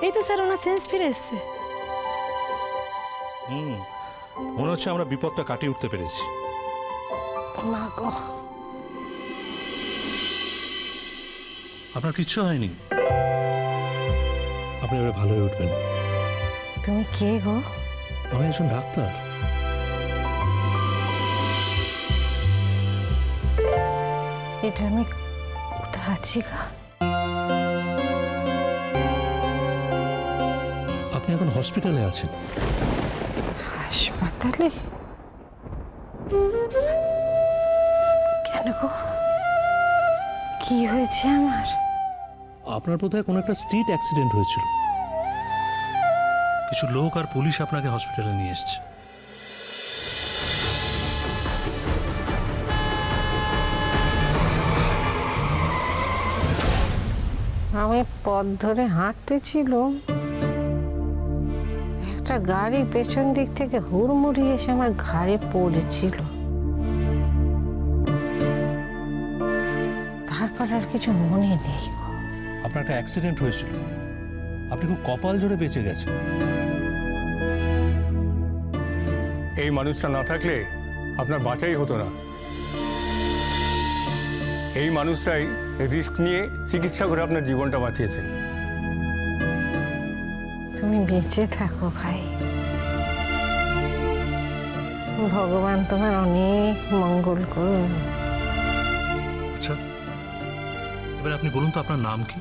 এই তো স্যার ওনার সেন্স ফিরে এসছে। মনে হচ্ছে আমরা বিপদটা কাটিয়ে উঠতে পেরেছি। মা গো, আপনার কিচ্ছু হয়নি, আপনি এবার ভালো হয়ে উঠবেন। তুমি কে গো? আমি একজন ডাক্তার। এটা আমি কোথায় আছি গা? আপনি এখন হসপিটালে আছেন। হাসপাতালে? কেন গো, কি হয়েছে আমার? আপনার বোধহয় কোনো একটা স্ট্রিট অ্যাক্সিডেন্ট হয়েছিল, কিছু লোক আর পুলিশ আপনাকে হসপিটালে নিয়ে এসছে। আমি পথ ধরে হাঁটতেছিলাম, একটা গাড়ি পেছন দিক থেকে হুড়মুড়ি এসে আমার ঘাড়ে পড়েছিল। তারপর আর কিছু মনে নেই গো। আপনার একটা অ্যাক্সিডেন্ট হয়েছিল, আপনি খুব কপাল জোরে বেঁচে গেছেন। এই মানুষটা না থাকলে আপনার বাঁচাই হতো না। এই মানুষটাই রিস্ক নিয়ে চিকিৎসা করে আপনার জীবনটা বাঁচিয়েছে। তুমি বেঁচে থাকো ভাই, ভগবান তোমার অনেক মঙ্গল করুন। আচ্ছা, এবার আপনি বলুন তো আপনার নাম কি?